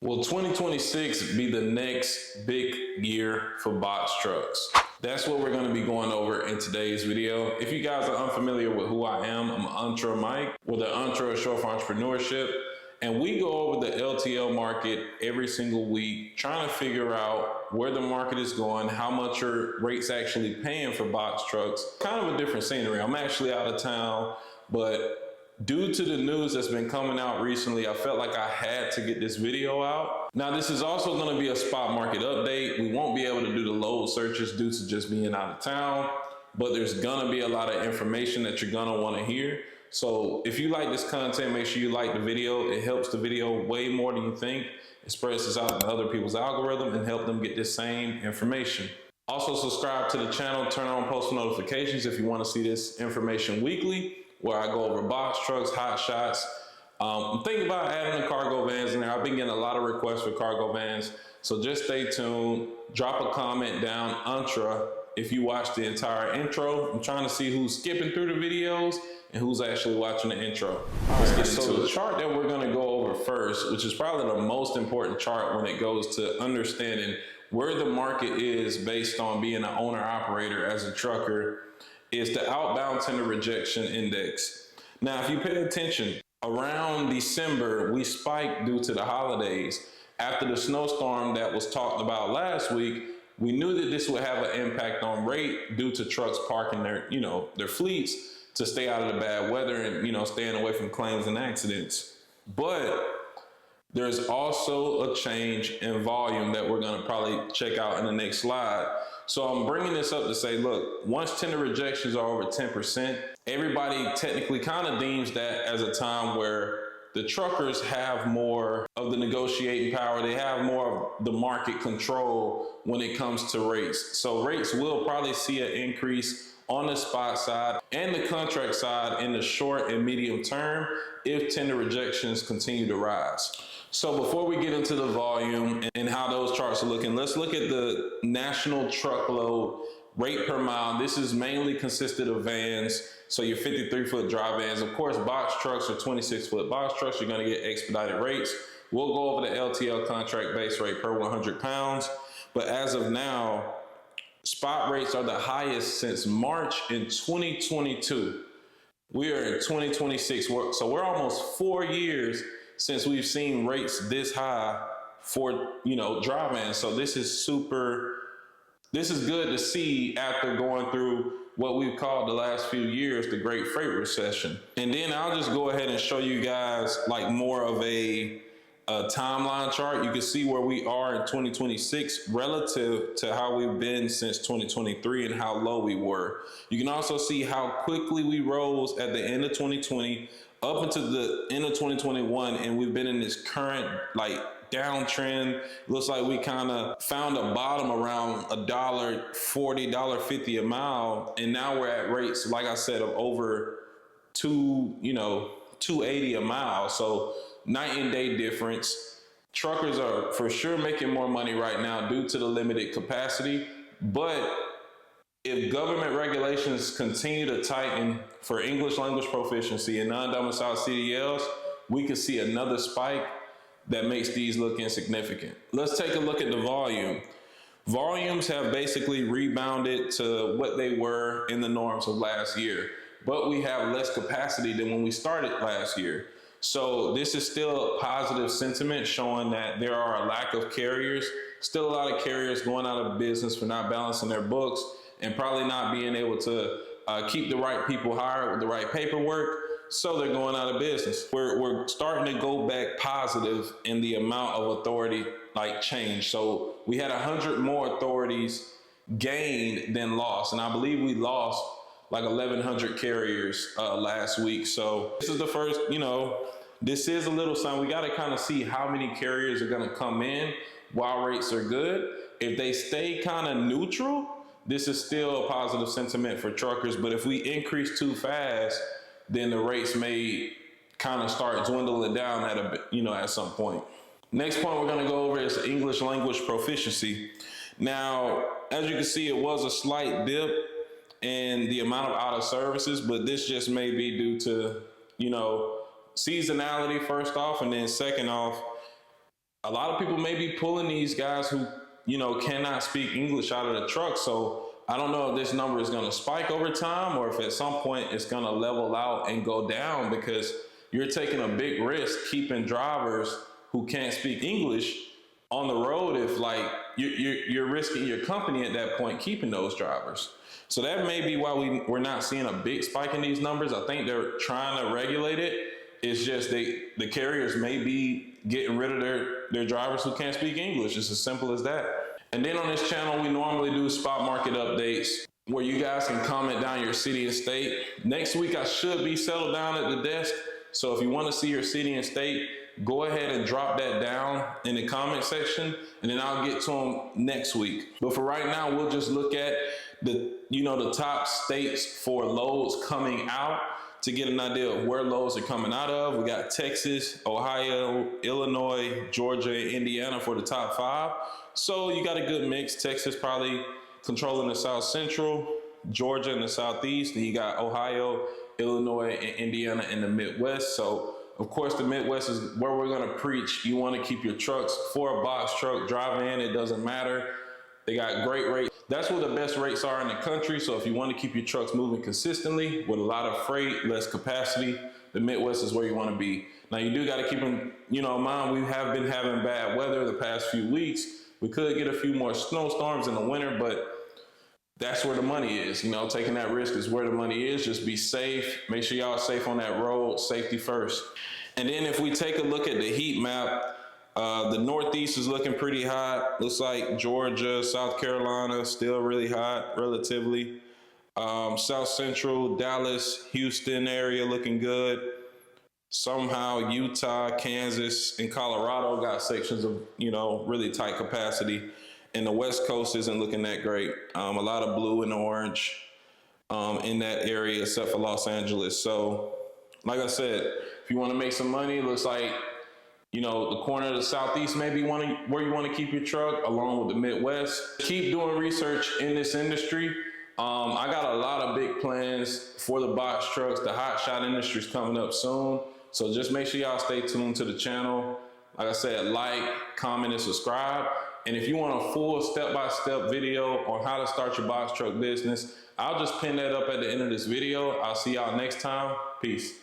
Will 2026 be the next big year for box trucks? That's what we're going to be going over in today's video. If you guys are unfamiliar with who I am, I'm Entre Mike with the Entre Short for Entrepreneurship. And we go over the LTL market every single week, trying to figure out where the market is going, how much are rates actually paying for box trucks. Kind of a different scenery. I'm actually out of town, but due to the news that's been coming out recently, I felt like I had to get this video out. Now, this is also going to be a spot market update. We won't be able to do the load searches due to just being out of town, but there's going to be a lot of information that you're going to want to hear. So if you like this content, make sure you like the video. It helps the video way more than you think. It spreads this out in other people's algorithm and help them get this same information. Also, subscribe to the channel, turn on post notifications if you want to see this information weekly, where I go over box trucks, hot shots. I'm thinking about adding the cargo vans in there. I've been getting a lot of requests for cargo vans. So just stay tuned. Drop a comment down, Entre, if you watch the entire intro. I'm trying to see who's skipping through the videos and who's actually watching the intro. All right, so the chart that we're gonna go over first, which is probably the most important chart when it goes to understanding where the market is based on being an owner operator as a trucker, is the outbound tender rejection index. Now, if you pay attention, around December, we spiked due to the holidays. After the snowstorm that was talked about last week, we knew that this would have an impact on rate due to trucks parking their fleets to stay out of the bad weather and, staying away from claims and accidents. But there's also a change in volume that we're gonna probably check out in the next slide. So I'm bringing this up to say, look, once tender rejections are over 10%, everybody technically kind of deems that as a time where the truckers have more of the negotiating power. They have more of the market control when it comes to rates. So rates will probably see an increase on the spot side and the contract side in the short and medium term if tender rejections continue to rise. So before we get into the volume and how those charts are looking, let's look at the national truckload rate per mile. This is mainly consisted of vans. So your 53-foot dry vans. Of course, box trucks or 26-foot box trucks, you're gonna get expedited rates. We'll go over the LTL contract base rate per 100 pounds. But as of now, spot rates are the highest since March in 2022. We are in 2026, so we're almost 4 years since we've seen rates this high for, dry vans. So this is good to see after going through what we've called the last few years, the Great Freight Recession. And then I'll just go ahead and show you guys like more of a timeline chart. You can see where we are in 2026 relative to how we've been since 2023 and how low we were. You can also see how quickly we rose at the end of 2020 up into the end of 2021, and we've been in this current downtrend. Looks like we kind of found a bottom around $1.40, $1.50 a mile, and now we're at rates, like I said, of over $280 a mile. So night and day difference. Truckers are for sure making more money right now due to the limited capacity, but if government regulations continue to tighten for English language proficiency and non-domiciled CDLs, we could see another spike that makes these look insignificant. Let's take a look at the volume. Volumes have basically rebounded to what they were in the norms of last year, but we have less capacity than when we started last year. So this is still a positive sentiment showing that there are a lack of carriers, still a lot of carriers going out of business for not balancing their books and probably not being able to keep the right people hired with the right paperwork. So they're going out of business. We're starting to go back positive in the amount of authority change. So we had 100 more authorities gained than lost. And I believe we lost like 1,100 carriers last week. So this is the first, this is a little sign. We got to kind of see how many carriers are going to come in while rates are good. If they stay kind of neutral, this is still a positive sentiment for truckers. But if we increase too fast, then the rates may kind of start dwindling down at some point. Next point we're going to go over is English language proficiency. Now, as you can see, it was a slight dip in the amount of out of services, but this just may be due to, seasonality first off, and then second off, a lot of people may be pulling these guys who, cannot speak English out of the truck. So I don't know if this number is going to spike over time or if at some point it's going to level out and go down, because you're taking a big risk keeping drivers who can't speak English on the road. If like you're risking your company at that point keeping those drivers. So that may be why we're not seeing a big spike in these numbers. I think they're trying to regulate it. It's just the carriers may be getting rid of their drivers who can't speak English. It's as simple as that. And then on this channel, we normally do spot market updates where you guys can comment down your city and state. Next week, I should be settled down at the desk. So if you want to see your city and state, go ahead and drop that down in the comment section, and then I'll get to them next week. But for right now, we'll just look at the top states for loads coming out to get an idea of where loads are coming out of. We got Texas, Ohio, Illinois, Georgia, and Indiana for the top 5. So you got a good mix. Texas probably controlling the South Central, Georgia in the Southeast, and you got Ohio, Illinois, and Indiana in the Midwest. So of course the Midwest is where we're gonna preach. You wanna keep your trucks for a box truck, drive in, it doesn't matter. They got great rates. That's where the best rates are in the country. So if you want to keep your trucks moving consistently with a lot of freight, less capacity, the Midwest is where you want to be. Now you do got to keep in mind, we have been having bad weather the past few weeks. We could get a few more snowstorms in the winter, but that's where the money is. Taking that risk is where the money is. Just be safe. Make sure y'all are safe on that road. Safety first. And then if we take a look at the heat map, the Northeast is looking pretty hot. Looks like Georgia, South Carolina, still really hot relatively. South Central, Dallas, Houston area looking good. Somehow Utah, Kansas, and Colorado got sections of, really tight capacity. And the West Coast isn't looking that great. A lot of blue and orange in that area, except for Los Angeles. So, like I said, if you want to make some money, it looks like the corner of the Southeast may be where you want to keep your truck, along with the Midwest. Keep doing research in this industry. I got a lot of big plans for the box trucks. The hot shot industry is coming up soon. So just make sure y'all stay tuned to the channel. Like I said, like, comment, and subscribe. And if you want a full step-by-step video on how to start your box truck business, I'll just pin that up at the end of this video. I'll see y'all next time. Peace.